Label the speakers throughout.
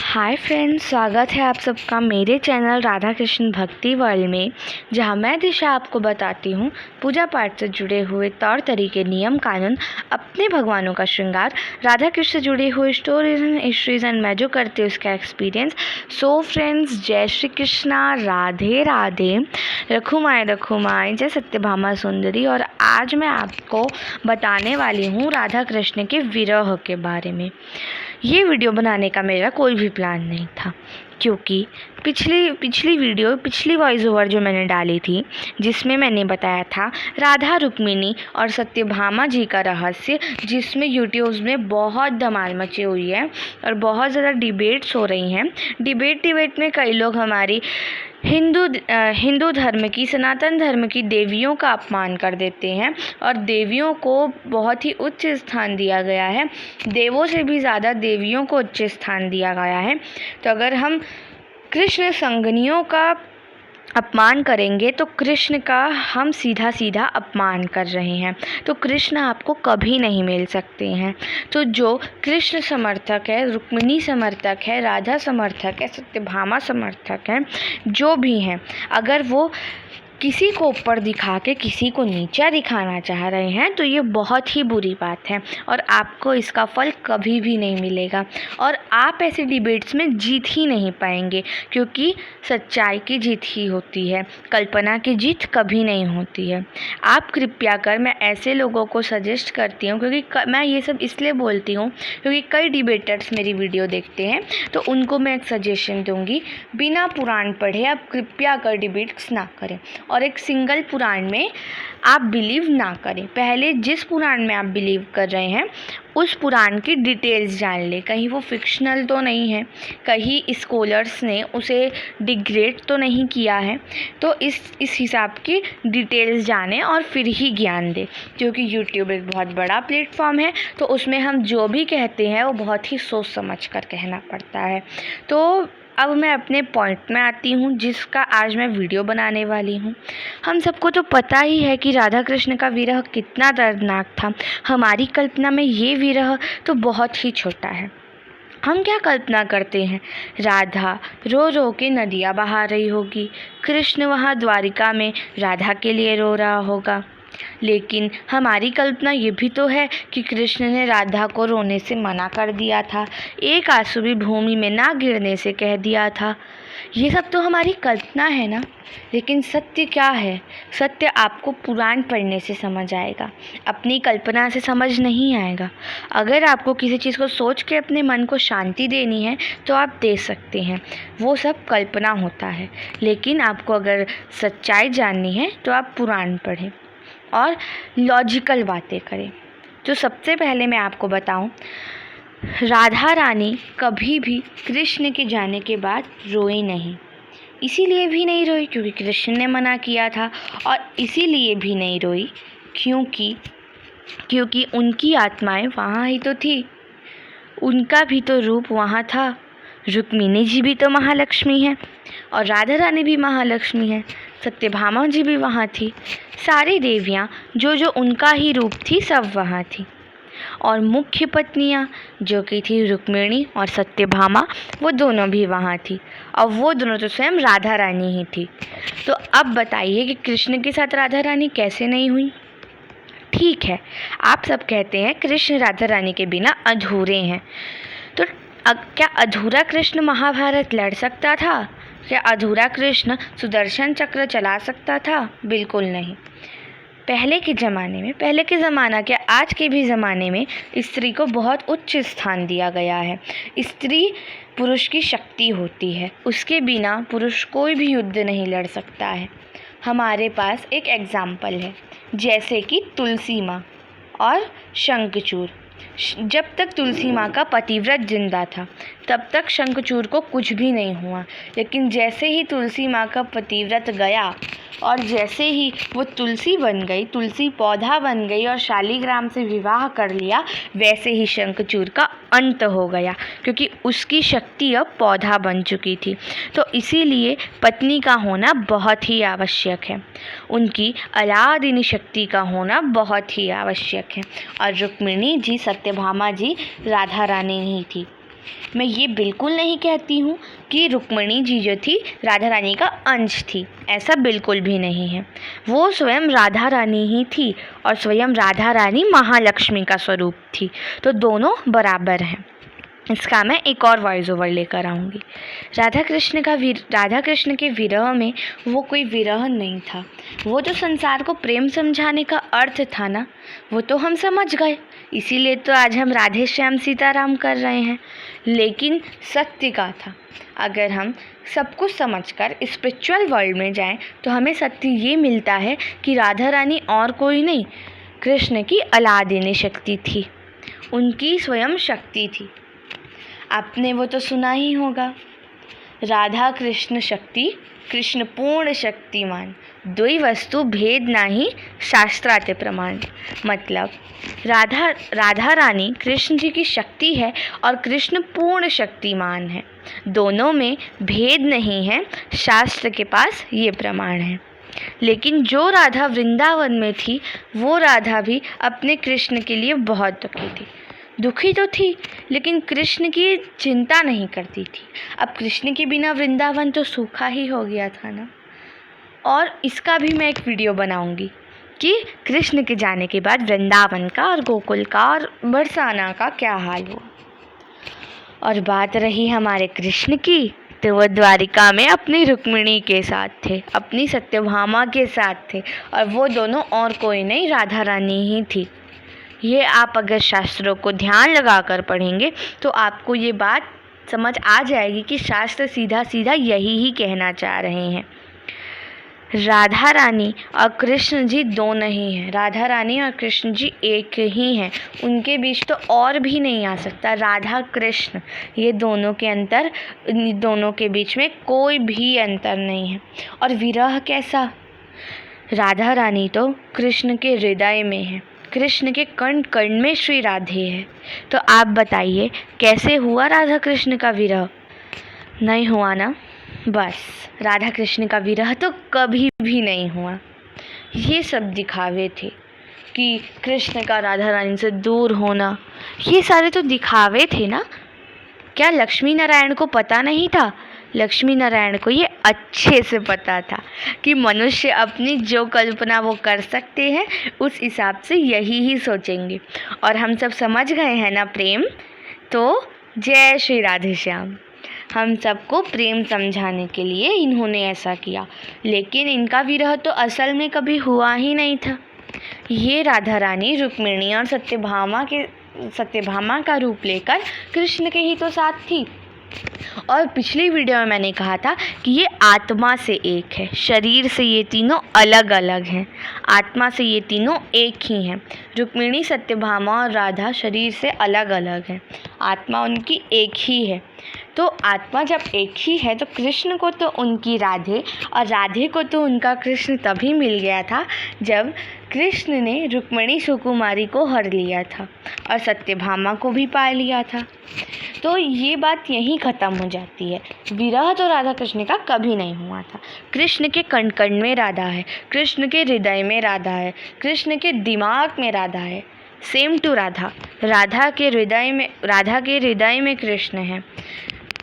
Speaker 1: Hi friends, स्वागत है आप सबका मेरे चैनल राधा कृष्ण भक्ति वर्ल्ड में, जहां मैं दिशा आपको बताती हूं पूजा पाठ से जुड़े हुए तौर तरीके, नियम कानून, अपने भगवानों का श्रृंगार, राधा कृष्ण से जुड़ी हुई स्टोरीज एंड हिस्ट्रीज एंड मैं जो करती हूँ उसका एक्सपीरियंस। सो फ्रेंड्स, जय श्री कृष्णा, राधे राधे, रखुमाई जय सत्यभामा सुंदरी। और आज मैं आपको बताने वाली हूँ राधा कृष्ण के विरह के बारे में। ये वीडियो बनाने का मेरा कोई भी प्लान नहीं था, क्योंकि पिछली वॉइस ओवर जो मैंने डाली थी, जिसमें मैंने बताया था राधा रुक्मिणी और सत्यभामा जी का रहस्य, जिसमें यूट्यूब में बहुत धमाल मची हुई है और बहुत ज़्यादा डिबेट्स हो रही हैं। डिबेट में कई लोग हमारी हिंदू धर्म की, सनातन धर्म की देवियों का अपमान कर देते हैं और देवियों को बहुत ही उच्च स्थान दिया गया है। देवों से भी ज़्यादा देवियों को उच्च स्थान दिया गया है। तो अगर हम कृष्ण संगनियों का अपमान करेंगे तो कृष्ण का हम सीधा अपमान कर रहे हैं। तो कृष्ण आपको कभी नहीं मिल सकते हैं। तो जो कृष्ण समर्थक है, रुक्मिणी समर्थक है, राधा समर्थक है, सत्यभामा समर्थक है, जो भी हैं, अगर वो किसी को ऊपर दिखा के किसी को नीचा दिखाना चाह रहे हैं तो ये बहुत ही बुरी बात है और आपको इसका फल कभी भी नहीं मिलेगा और आप ऐसे डिबेट्स में जीत ही नहीं पाएंगे, क्योंकि सच्चाई की जीत ही होती है, कल्पना की जीत कभी नहीं होती है। आप कृपया कर, मैं ऐसे लोगों को सजेस्ट करती हूँ, क्योंकि मैं ये सब इसलिए बोलती हूँ क्योंकि कई डिबेटर्स मेरी वीडियो देखते हैं, तो उनको मैं एक सजेशन दूँगी, बिना पुराण पढ़े आप कृपया कर डिबेट्स ना करें और एक सिंगल पुराण में आप बिलीव ना करें। पहले जिस पुराण में आप बिलीव कर रहे हैं उस पुराण की डिटेल्स जान लें, कहीं वो फिक्शनल तो नहीं है, कहीं स्कॉलर्स ने उसे डिग्रेड तो नहीं किया है। तो इस हिसाब की डिटेल्स जानें और फिर ही ज्ञान दें, क्योंकि यूट्यूब एक बहुत बड़ा प्लेटफॉर्म है, तो उसमें हम जो भी कहते हैं वो बहुत ही सोच समझ कर कहना पड़ता है। तो अब मैं अपने पॉइंट में आती हूँ, जिसका आज मैं वीडियो बनाने वाली हूँ। हम सबको तो पता ही है कि राधा कृष्ण का विरह कितना दर्दनाक था। हमारी कल्पना में ये विरह तो बहुत ही छोटा है। हम क्या कल्पना करते हैं, राधा रो रो के नदियाँ बहा रही होगी, कृष्ण वहाँ द्वारिका में राधा के लिए रो रहा होगा। लेकिन हमारी कल्पना ये भी तो है कि कृष्ण ने राधा को रोने से मना कर दिया था, एक आंसू भी भूमि में ना गिरने से कह दिया था। ये सब तो हमारी कल्पना है ना। लेकिन सत्य क्या है? सत्य आपको पुराण पढ़ने से समझ आएगा, अपनी कल्पना से समझ नहीं आएगा। अगर आपको किसी चीज़ को सोच के अपने मन को शांति देनी है तो आप दे सकते हैं, वो सब कल्पना होता है। लेकिन आपको अगर सच्चाई जाननी है तो आप पुराण पढ़ें और लॉजिकल बातें करें। तो सबसे पहले मैं आपको बताऊं, राधा रानी कभी भी कृष्ण के जाने के बाद रोई नहीं। इसीलिए भी नहीं रोई क्योंकि कृष्ण ने मना किया था, और इसीलिए भी नहीं रोई क्योंकि उनकी आत्माएं वहाँ ही तो थी, उनका भी तो रूप वहाँ था। रुक्मिणी जी भी तो महालक्ष्मी हैं और राधा रानी भी महालक्ष्मी हैं, सत्यभामा जी भी वहाँ थी। सारी देवियाँ जो उनका ही रूप थी सब वहाँ थी, और मुख्य पत्नियाँ जो कि थी रुक्मिणी और सत्यभामा, वो दोनों भी वहाँ थी, और वो दोनों तो स्वयं राधा रानी ही थी। तो अब बताइए कि कृष्ण के साथ राधा रानी कैसे नहीं हुई? ठीक है, आप सब कहते हैं कृष्ण राधा रानी के बिना अधूरे हैं, तो क्या अधूरा कृष्ण महाभारत लड़ सकता था? क्या अधूरा कृष्ण सुदर्शन चक्र चला सकता था? बिल्कुल नहीं। पहले के ज़माना क्या, आज के भी ज़माने में स्त्री को बहुत उच्च स्थान दिया गया है। स्त्री पुरुष की शक्ति होती है, उसके बिना पुरुष कोई भी युद्ध नहीं लड़ सकता है। हमारे पास एक एग्ज़ाम्पल है, जैसे कि तुलसी माँ और शंखचूड़। जब तक तुलसी माँ का पतिव्रत जिंदा था तब तक शंखचूड़ को कुछ भी नहीं हुआ, लेकिन जैसे ही तुलसी माँ का पतिव्रत गया और जैसे ही वो तुलसी बन गई, तुलसी पौधा बन गई और शालिग्राम से विवाह कर लिया, वैसे ही शंखचूड़ का अंत हो गया, क्योंकि उसकी शक्ति अब पौधा बन चुकी थी। तो इसीलिए पत्नी का होना बहुत ही आवश्यक है, उनकी अलादीनी शक्ति का होना बहुत ही आवश्यक है। और रुक्मिणी जी, सत्यभामा जी राधा रानी ही थी। मैं ये बिल्कुल नहीं कहती हूँ कि रुक्मिणी जी जो थी राधा रानी का अंश थी, ऐसा बिल्कुल भी नहीं है। वो स्वयं राधा रानी ही थी और स्वयं राधा रानी महालक्ष्मी का स्वरूप थी, तो दोनों बराबर हैं। इसका मैं एक और वॉइस ओवर लेकर आऊँगी। राधा कृष्ण के विरह में वो कोई विरह नहीं था। वो जो संसार को प्रेम समझाने का अर्थ था ना, वो तो हम समझ गए, इसीलिए तो आज हम राधे श्याम सीताराम कर रहे हैं। लेकिन सत्य का था, अगर हम सब कुछ समझकर स्पिरिचुअल वर्ल्ड में जाएं तो हमें सत्य ये मिलता है कि राधा रानी और कोई नहीं, कृष्ण की अलादिनी शक्ति थी, उनकी स्वयं शक्ति थी। आपने वो तो सुना ही होगा, राधा कृष्ण शक्ति कृष्ण पूर्ण शक्तिमान, दुई वस्तु भेद नाही शास्त्राते प्रमाण। मतलब राधा रानी कृष्ण जी की शक्ति है और कृष्ण पूर्ण शक्तिमान है, दोनों में भेद नहीं है, शास्त्र के पास ये प्रमाण है। लेकिन जो राधा वृंदावन में थी, वो राधा भी अपने कृष्ण के लिए बहुत दुखी तो थी, लेकिन कृष्ण की चिंता नहीं करती थी। अब कृष्ण के बिना वृंदावन तो सूखा ही हो गया था ना। और इसका भी मैं एक वीडियो बनाऊंगी कि कृष्ण के जाने के बाद वृंदावन का और गोकुल का और बरसाना का क्या हाल हुआ। और बात रही हमारे कृष्ण की, तो वो द्वारिका में अपनी रुक्मिणी के साथ थे, अपनी सत्यभामा के साथ थे, और वो दोनों और कोई नहीं, राधा रानी ही थी। ये आप अगर शास्त्रों को ध्यान लगाकर पढ़ेंगे तो आपको ये बात समझ आ जाएगी कि शास्त्र सीधा सीधा यही ही कहना चाह रहे हैं। राधा रानी और कृष्ण जी दोनों ही हैं, राधा रानी और कृष्ण जी एक ही हैं, उनके बीच तो और भी नहीं आ सकता। राधा कृष्ण ये दोनों के अंतर, दोनों के बीच में कोई भी अंतर नहीं है। और विरह कैसा, राधा रानी तो कृष्ण के हृदय में है, कृष्ण के कण कण में श्री राधे है। तो आप बताइए कैसे हुआ राधा कृष्ण का विरह? नहीं हुआ ना। बस राधा कृष्ण का विरह तो कभी भी नहीं हुआ। ये सब दिखावे थे कि कृष्ण का राधा रानी से दूर होना, ये सारे तो दिखावे थे ना। क्या लक्ष्मी नारायण को पता नहीं था? लक्ष्मी नारायण को ये अच्छे से पता था कि मनुष्य अपनी जो कल्पना वो कर सकते हैं, उस हिसाब से यही ही सोचेंगे। और हम सब समझ गए हैं ना प्रेम। तो जय श्री राधे श्याम। हम सबको प्रेम समझाने के लिए इन्होंने ऐसा किया, लेकिन इनका विरह तो असल में कभी हुआ ही नहीं था। ये राधा रानी रुक्मिणी और सत्यभामा का रूप लेकर कृष्ण के ही तो साथ थी। और पिछली वीडियो में मैंने कहा था कि ये आत्मा से एक है, शरीर से ये तीनों अलग अलग हैं, आत्मा से ये तीनों एक ही हैं। रुक्मिणी, सत्यभामा और राधा शरीर से अलग अलग हैं, आत्मा उनकी एक ही है। तो आत्मा जब एक ही है तो कृष्ण को तो उनकी राधे और राधे को तो उनका कृष्ण तभी मिल गया था जब कृष्ण ने रुक्मिणी सुकुमारी को हर लिया था और सत्यभामा को भी पा लिया था। तो ये बात यहीं ख़त्म हो जाती है। विरह तो राधा कृष्ण का कभी नहीं हुआ था। कृष्ण के कण कण में राधा है, कृष्ण के हृदय में राधा है, कृष्ण के दिमाग में राधा है। सेम टू राधा के हृदय में कृष्ण है,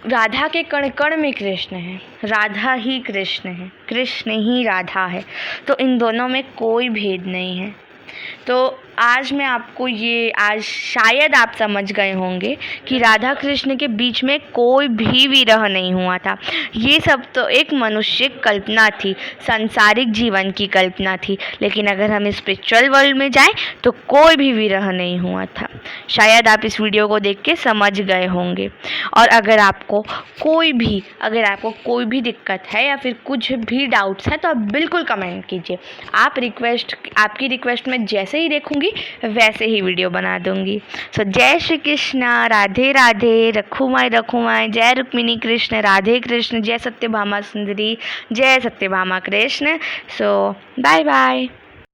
Speaker 1: राधा के कण कण में कृष्ण है, राधा ही कृष्ण है, कृष्ण ही राधा है। तो इन दोनों में कोई भेद नहीं है। तो आज मैं आपको आज शायद आप समझ गए होंगे कि राधा कृष्ण के बीच में कोई भी विरह नहीं हुआ था। ये सब तो एक मनुष्य कल्पना थी, सांसारिक जीवन की कल्पना थी। लेकिन अगर हम स्पिरिचुअल वर्ल्ड में जाएं तो कोई भी विरह नहीं हुआ था। शायद आप इस वीडियो को देख के समझ गए होंगे। और अगर आपको कोई भी दिक्कत है या फिर कुछ भी डाउट्स है तो आप बिल्कुल कमेंट कीजिए। आपकी रिक्वेस्ट में जैसे ही देखूंगी वैसे ही वीडियो बना दूंगी। सो जय श्री कृष्णा, राधे राधे, रखुमाई, जय रुक्मिणी कृष्ण, राधे कृष्ण, जय सत्यभामा सुंदरी, जय सत्यभामा कृष्ण। सो बाय बाय।